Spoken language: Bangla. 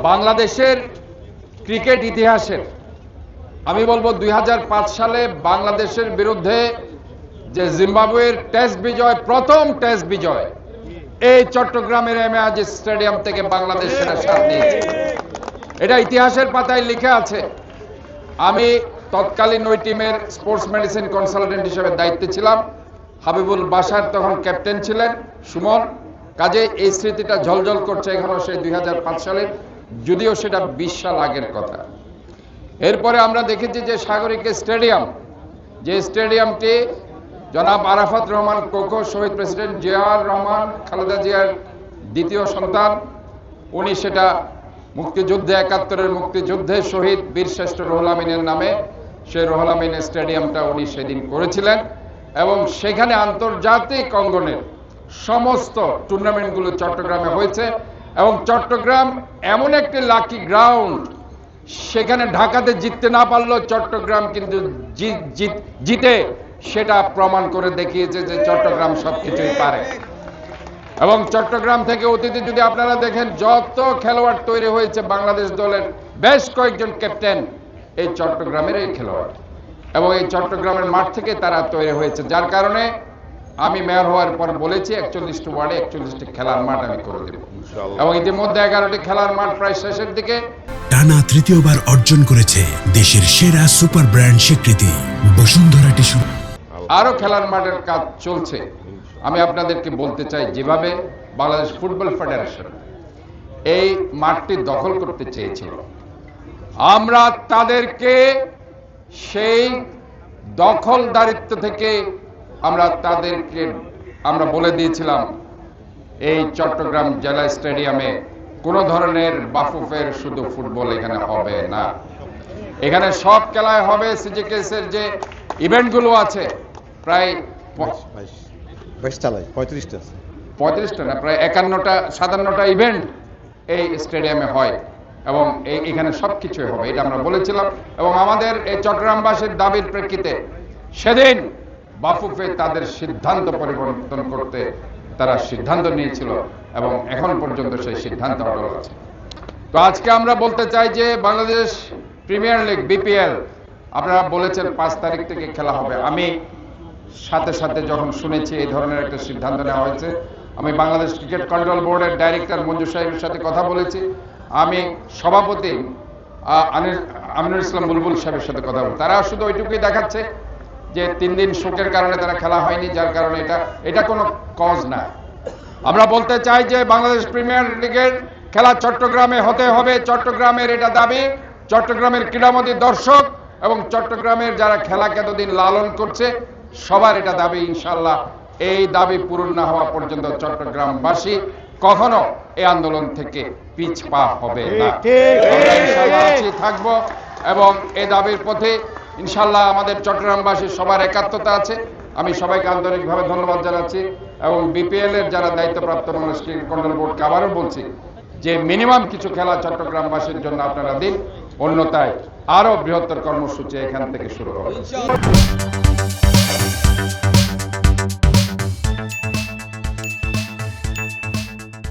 বাংলাদেশের ক্রিকেট ইতিহাসের আমি বলবো 2005 সালে বাংলাদেশের বিরুদ্ধে যে জিম্বাবুয়ের টেস্ট বিজয়, প্রথম টেস্ট বিজয় এই চট্টগ্রামের এমএআজ স্টেডিয়াম থেকে বাংলাদেশ সেটা স্বাদ নিয়েছে। এটা ইতিহাসের পাতায় লিখে আছে। আমি তৎকালীন ওই টিমের স্পোর্টস মেডিসিন কনসালটেন্ট হিসেবে দায়িত্বে ছিলাম। হাবিবুল বাশার তখন ক্যাপ্টেন ছিলেন, সুমন। কাজে এই স্মৃতিটা ঝলঝল করছে এখনো সেই 2005 সালে, যদিও সেটা 20 সাল আগের কথা। এরপরে আমরা দেখেছি যে সাগরিক স্টেডিয়াম, যে স্টেডিয়ামটি জনাব আরাফাত রহমান কোকো, শহীদ প্রেসিডেন্ট জিয়াউর রহমান, খালেদা জিয়ার দ্বিতীয় সন্তান, উনি সেটা মুক্তিযুদ্ধে 71-এর মুক্তিযুদ্ধে শহীদ বীরশ্রেষ্ঠ রুহুল আমিনের নামে সেই রুহুল আমিন স্টেডিয়ামটা উনি সেদিন করেছিলেন এবং সেখানে আন্তর্জাতিক অঙ্গনের সমস্ত টুর্নামেন্টগুলো চট্টগ্রামে হয়েছে এবং চট্টগ্রাম এমন একটি লাকি গ্রাউন্ড, সেখানে ঢাকাতে জিততে না পারলেও চট্টগ্রাম কিন্তু জিতে সেটা প্রমাণ করে দেখিয়েছে যে চট্টগ্রাম সবকিছুই পারে। এবং চট্টগ্রাম থেকে অতীতে যদি আপনারা দেখেন যত খেলোয়াড় তৈরি হয়েছে বাংলাদেশ দলের বেশ কয়েকজন ক্যাপ্টেন এই চট্টগ্রামের এই খেলোয়াড়, এবং এই চট্টগ্রামের মাঠ থেকে তারা তৈরি হয়েছে। যার কারণে আমি মেয়র হওয়ার পর বলেছি 41টি ওয়ার্ডে 41টি খেলার মাঠ আমি করে দেব এবং ইতিমধ্যে 11টি খেলার মাঠ প্রায় শেষের দিকে। টানা তৃতীয়বার অর্জন করেছে দেশের সেরা সুপার ব্র্যান্ড স্বীকৃতি বসুন্ধরা টিস্যু। আরো খেলার মাঠের কাজ চলছে। আমি আপনাদেরকে বলতে চাই, যেভাবে বাংলাদেশ ফুটবল ফেডারেশন এই মাঠটি দখল করতে চেয়েছিল, আমরা তাদেরকে সেই দখলদারিত্ব থেকে আমরা বলে দিয়েছিলাম এই চট্টগ্রাম জেলা স্টেডিয়ামে কোন ধরনের বাফুফের শুধু ফুটবল এখানে হবে না। এখানে সব খেলায় হবে। সিজিকেএসের যে ইভেন্টগুলো আছে প্রায় 35টা না, প্রায় 57টা ইভেন্ট এই স্টেডিয়ামে হয় এবং এখানে সবকিছুই হবে, এটা আমরা বলেছিলাম। এবং আমাদের এই চট্টগ্রামবাসীর দাবির প্রেক্ষিতে সেদিন বাফুফে তাদের সিদ্ধান্ত পরিবর্তন করতে তারা সিদ্ধান্ত নিয়েছিল এবং এখন পর্যন্ত সেই সিদ্ধান্ত অটল আছে। তো আজকে আমরা বলতে চাই যে বাংলাদেশ প্রিমিয়ার লিগ বিপিএল আপনারা বলেছেন 5 তারিখ থেকে খেলা হবে। আমি সাথে সাথে যখন শুনেছি এই ধরনের একটা সিদ্ধান্ত নেওয়া হয়েছে, আমি বাংলাদেশ ক্রিকেট কন্ট্রোল বোর্ডের ডাইরেক্টর মঞ্জু সাহেবের সাথে কথা বলেছি। আমি সভাপতি আমিনুল ইসলাম বুলবুল সাহেবের সাথে কথা বলি। তারা শুধু ওইটুকুই দেখাচ্ছে যে 3 দিন শোকের কারণে তারা খেলা হয়নি, যার কারণে এটা কোনো কজ না। আমরা বলতে চাই যে বাংলাদেশ প্রিমিয়ার লিগের খেলা চট্টগ্রামে হতে হবে। চট্টগ্রামের এটা দাবি। চট্টগ্রামের ক্রীড়ামোদী দর্শক এবং চট্টগ্রামের যারা খেলাকে এতদিন লালন করছে সবার এটা দাবি। ইনশাআল্লাহ এই দাবি পূরণ না হওয়া পর্যন্ত চট্টগ্রামবাসী কখনো এই আন্দোলন থেকে পিছপা হবে না। আমরা ইনশাআল্লাহ থাকবো এবং এই দাবির পথে ইনশাআল্লাহ আমাদের চট্টগ্রামবাসীর সবার একাত্মতা আছে। আমি সবাইকে আন্তরিকভাবে ধন্যবাদ জানাচ্ছি এবং বিপিএল এর যারা দায়িত্বপ্রাপ্ত বাংলাদেশ ক্রিকেট কন্ট্রোল বোর্ডকে আবারও বলছি যে মিনিমাম কিছু খেলা চট্টগ্রামবাসীর জন্য আপনারা দিন, অন্যথায় আরো বৃহত্তর কর্মসূচি এখান থেকে শুরু হবে।